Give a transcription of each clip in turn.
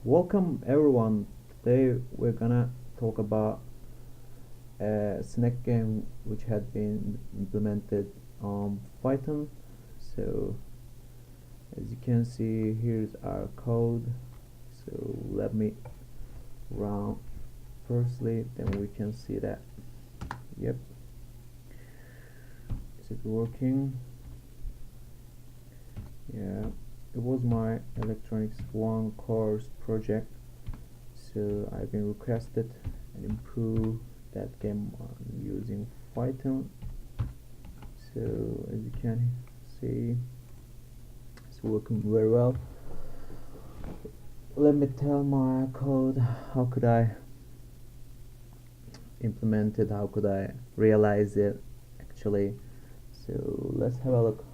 Welcome everyone. Today we're gonna talk about a snack game which had been implemented on Python. So as you can see, here's our code. So let me run firstly, then we can see that. Yep. Is it working? Yeah. It was my electronics 1 course project, so I've been requested and improve that game using Python. So as you can see, it's working very well. Let me tell my code. How could I implement it? How could I realize it actually? So let's have a look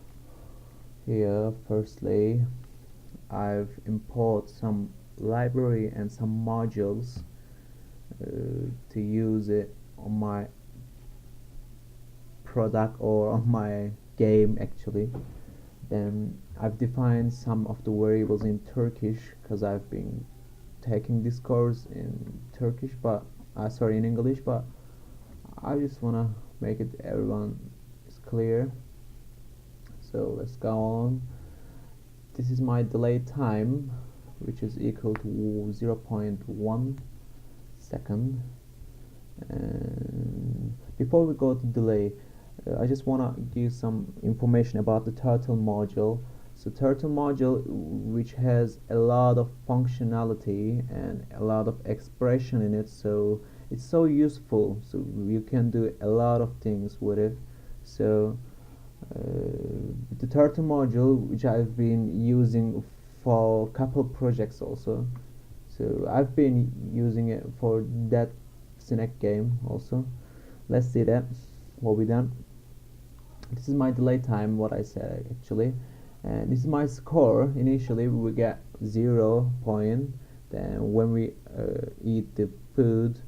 here. Firstly, I've imported some library and some modules to use it on my product or on my game actually. Then I've defined some of the variables in Turkish because I've been taking this course in Turkish, but sorry, in English, but I just wanna make it everyone is clear. So let's go on. This is my delay time, which is equal to 0.1 second. And before we go to delay, I just want to give some information about the turtle module. So turtle module, which has a lot of functionality and a lot of expression in it, so it's so useful, so you can do a lot of things with it. So the turtle module, which I've been using for a couple projects also, so I've been using it for that snack game also. Let's see that what we done. This is my delay time, what I said actually, and this is my score. Initially we get 0 point, then when we eat the food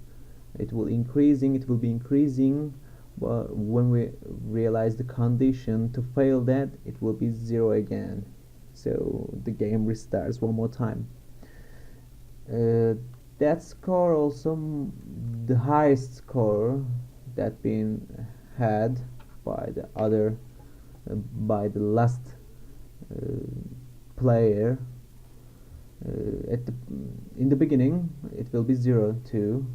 it will be increasing, but when we realize the condition to fail that, it will be 0 again, so the game restarts one more time. That score also the highest score that been had by the other by the last player. In the beginning it will be 0 too.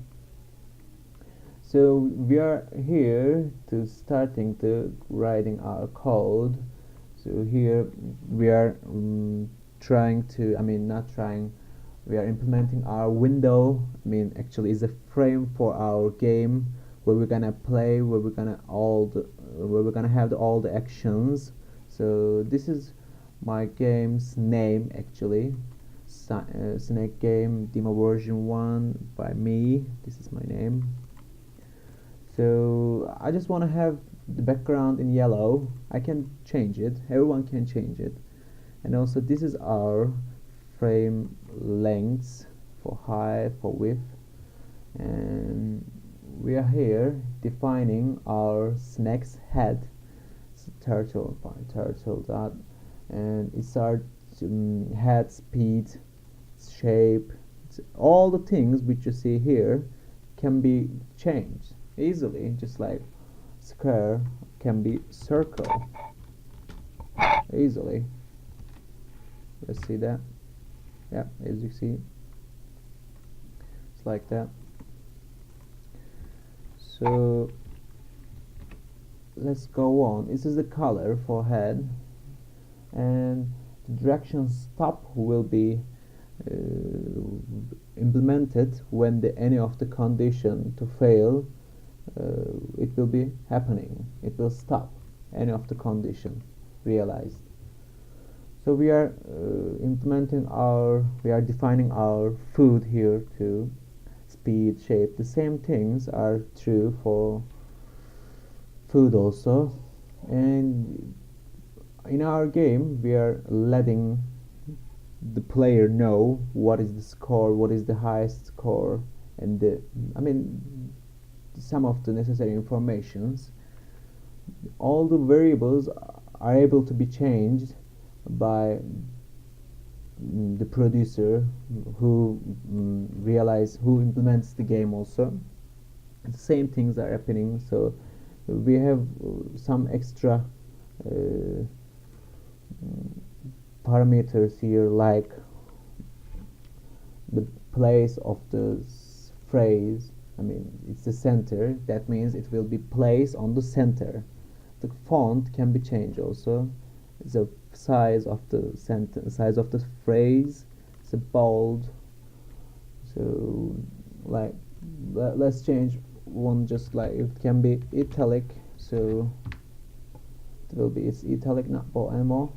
So we are here to starting to writing our code. So here we are trying to, not trying, we are implementing our window. Actually is a frame for our game where we're gonna play, where we're gonna have all the actions. So this is my game's name actually, Snake Game Demo version 1 by me. This is my name. So I just want to have the background in yellow. I can change it, everyone can change it. And also this is our frame lengths for height, for width, and we are here defining our snake's head. It's turtle by turtle dot, and it's our head speed, shape. All the things which you see here can be changed easily, just like square can be circle easily. Let's see that. Yeah, as you see, it's like that. So let's go on. This is the color for head, and the direction stop will be implemented when any of the condition to fail, it will be happening. It will stop any of the condition realized. So we are defining our food here too. Speed, shape, the same things are true for food also. And in our game we are letting the player know what is the score, what is the highest score, and some of the necessary informations. All the variables are able to be changed by the producer who who implements the game also. The same things are happening. So we have some extra parameters here, like the place of the phrase. I mean, it's the center. That means it will be placed on the center. The font can be changed also. The size of the sentence, size of the phrase. It's a bold. So, like, let's change one. Just like it can be italic. So it will be, it's italic, not bold anymore.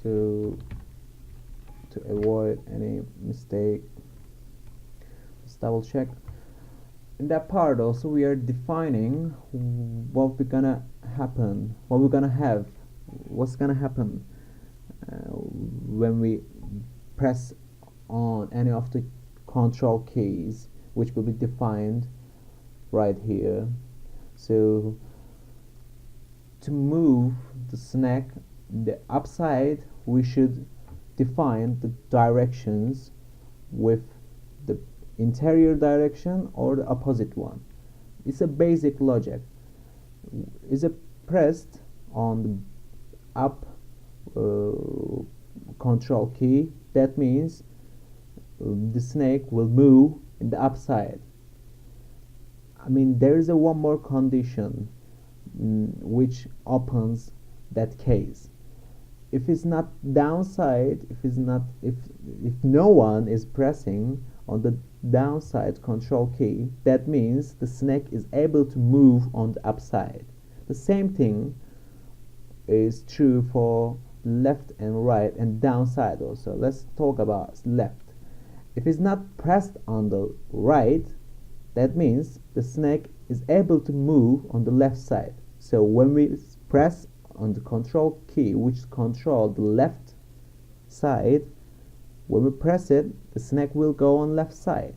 So to avoid any mistake, let's double check. In that part also we are defining what we're gonna happen, what we're gonna have, what's gonna happen when we press on any of the control keys, which will be defined right here. So to move the snack the upside, we should define the directions with the interior direction or the opposite one. It's a basic logic. Is it pressed on the up control key, that means the snake will move in the upside. I mean, there is a one more condition which opens that case. If it's not downside, if no one is pressing on the downside control key, that means the snake is able to move on the upside. The same thing is true for left and right and downside also. Let's talk about left. If it's not pressed on the right, that means the snake is able to move on the left side. So when we press on the control key, which controls the left side, when we press it, the snake will go on left side.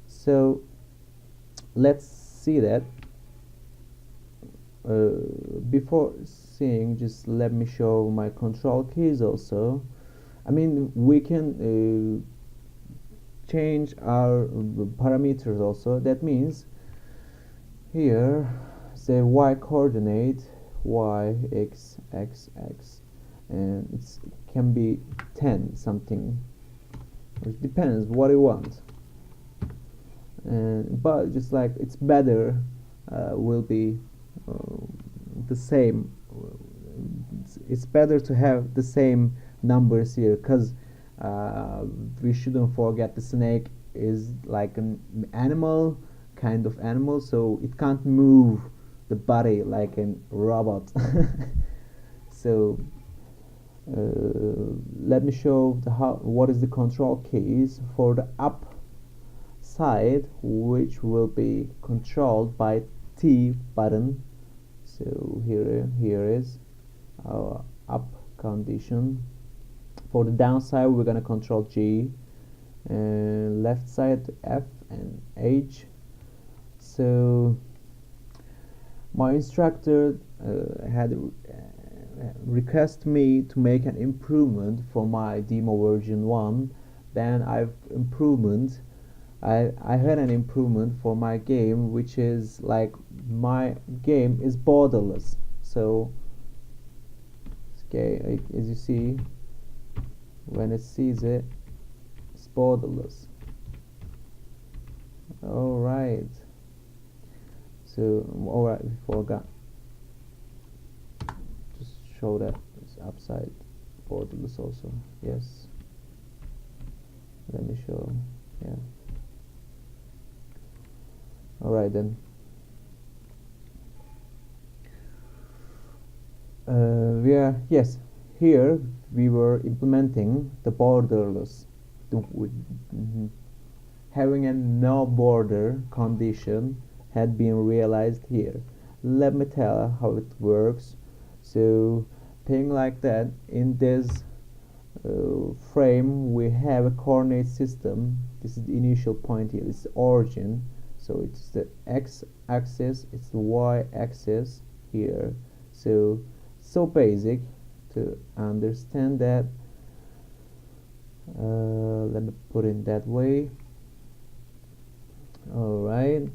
So let's see that. Before seeing, just let me show my control keys also. I mean, we can change our parameters also. That means here say y coordinate, y, x, x, x, and it can be 10 something, which depends what you want. And but just like it's better, will be the same. It's better to have the same numbers here, because we shouldn't forget the snake is like an animal, kind of animal, so it can't move the body like a robot. So let me show what is the control keys for the up side, which will be controlled by T button. So here is our up condition. For the downside, we're gonna control G, and left side F and H. So my instructor had requested me to make an improvement for my demo version 1. Then I had an improvement for my game, which is like my game is borderless. So okay, as you see, when it sees it, it's borderless. Alright. So alright, we forgot. Just show that it's upside borderless also. Yes. Let me show. Yeah. Alright then. Yes, here we were implementing the borderless, having a no border condition had been realized here. Let me tell how it works. So thing like that, in this frame we have a coordinate system. This is the initial point here, it's the origin. So it's the x-axis, it's the y-axis here. So basic. to understand that. Let me put it that way. Alright,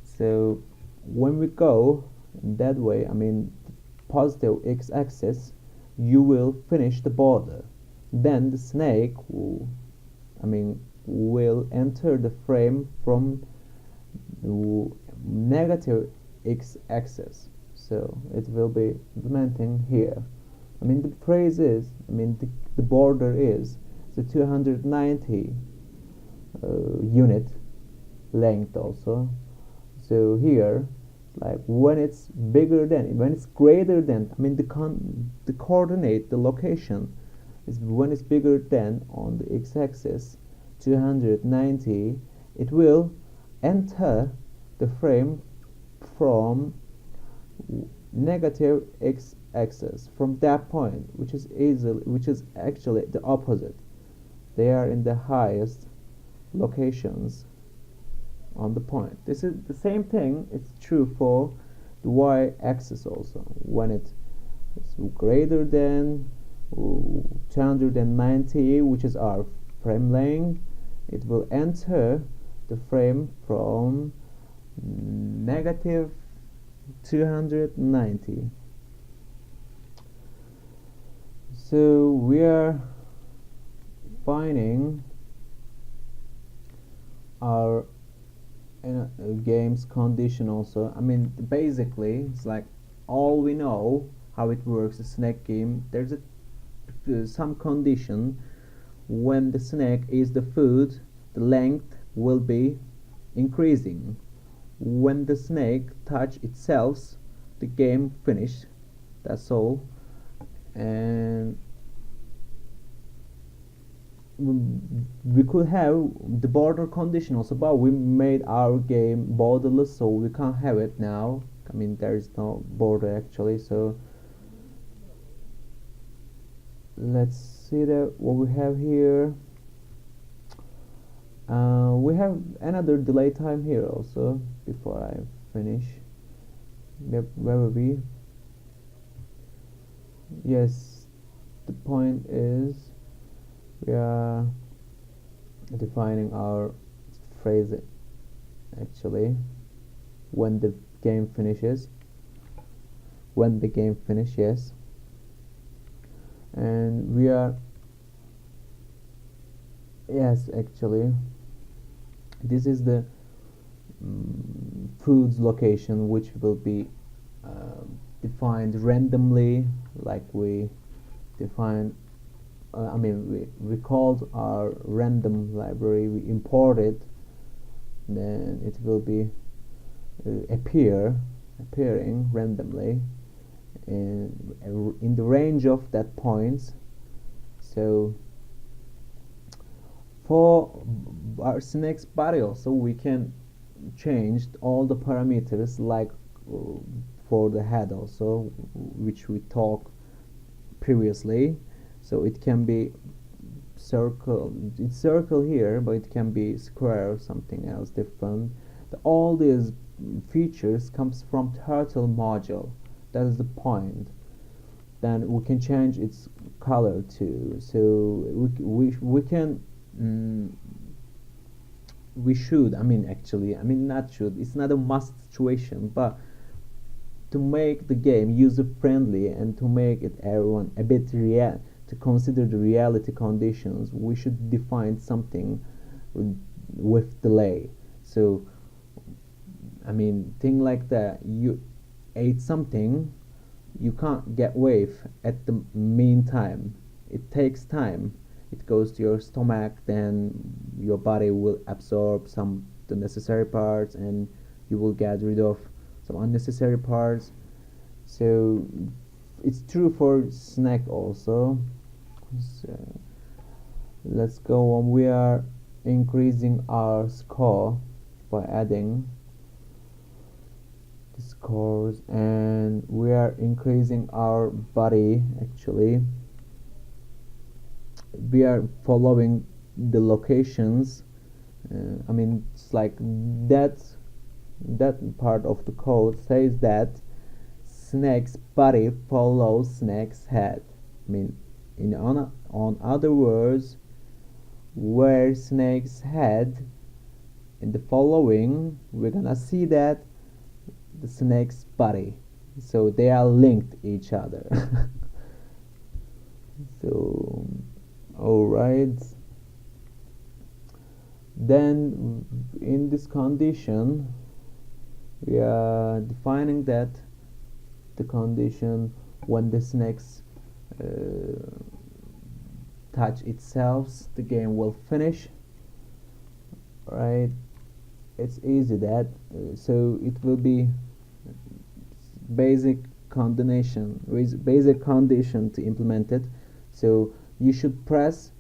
so when we go that way, I mean positive x-axis, you will finish the border. Then the snake will enter the frame from the negative x-axis. So it will be implementing here. I mean the phrase is, the border is the 290 unit length also. So here, like when it's greater than, the coordinate, the location is when it's bigger than on the x-axis 290, it will enter the frame from negative x-axis from that point, which is actually the opposite. They are in the highest locations on the point. This is the same thing. It's true for the y-axis also. When it's greater than 290, which is our frame length, it will enter the frame from negative 290. So we are finding our game's condition also. Basically it's like all we know how it works. The snake game, there's some condition. When the snake is the food, the length will be increasing. When the snake touch itself, the game finished. That's all. And we could have the border condition also, but we made our game borderless, so we can't have it now. There is no border actually. So let's see what we have here. We have another delay time here also before I finish. Where will we? Yes, the point is we are defining our phrase actually when the game finishes. When the game finishes, yes. And we are, yes, actually this is the food's location, which will be defined randomly, like we define we called our random library, we import it, then it will be appearing randomly in the range of that points. So for our snake's body also, we can change all the parameters, like for the head also, which we talked previously. So it can be it's circle here, but it can be square or something else different. All these features comes from turtle module. That is the point. Then we can change its color too. So we can we should not should, it's not a must situation, but to make the game user friendly and to make it everyone a bit real, to consider the reality conditions, we should define something with delay. So thing like that, you ate something, you can't get wave at the meantime. It takes time. It goes to your stomach, then your body will absorb the necessary parts, and you will get rid of some unnecessary parts. So it's true for snack also. So let's go on. We are increasing our score by adding the scores, and we are increasing our body. Actually, we are following the locations. It's like that part of the code says that snake's body follows snake's head. I mean, on other words, where snake's head in the following, we're gonna see that the snake's body, so they are linked each other. So all right, then in this condition we are defining that the condition when the snakes touch itself, the game will finish. Right, it's easy that so it will be basic condition with basic condition to implement it. So you should press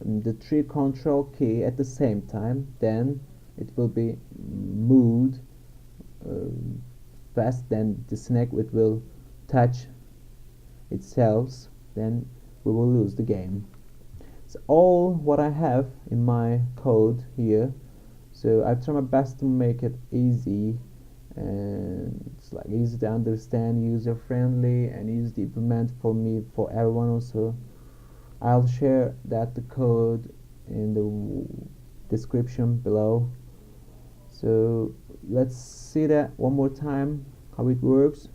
the 3 control key at the same time, then it will be moved fast, then the snake it will touch itself, then we will lose the game. It's all what I have in my code here, so I've tried my best to make it easy, and it's like easy to understand, user friendly, and easy to implement for me, for everyone also. I'll share that the code in the description below. So let's see that one more time how it works.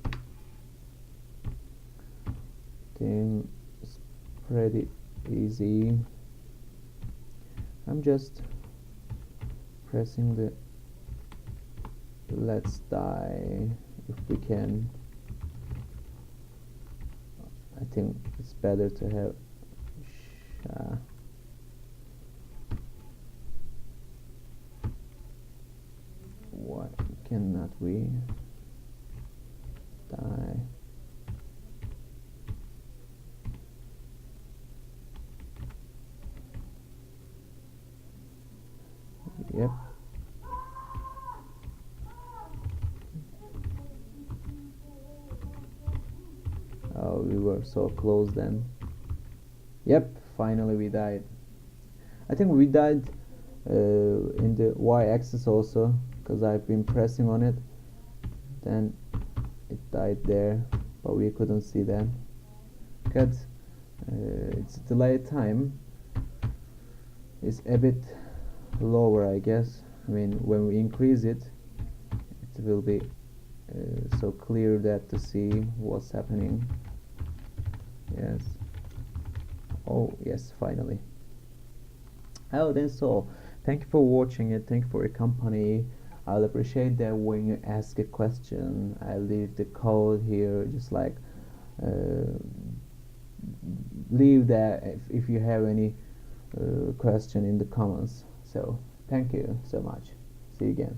I think it's pretty easy. I'm just pressing the let's die if we can. I think it's better to have why cannot we die? Yep. Oh, we were so close then. Yep, finally we died. I think we died in the y-axis also, because I've been pressing on it. Then it died there, but we couldn't see that because its delay time is a bit lower, I guess. I mean, when we increase it, it will be so clear that to see what's happening. Yes. Oh yes, finally. Oh, then so thank you for watching it. Thank you for your company. I'll appreciate that when you ask a question. I leave the code here, just like leave that if you have any question in the comments. So thank you so much. See you again.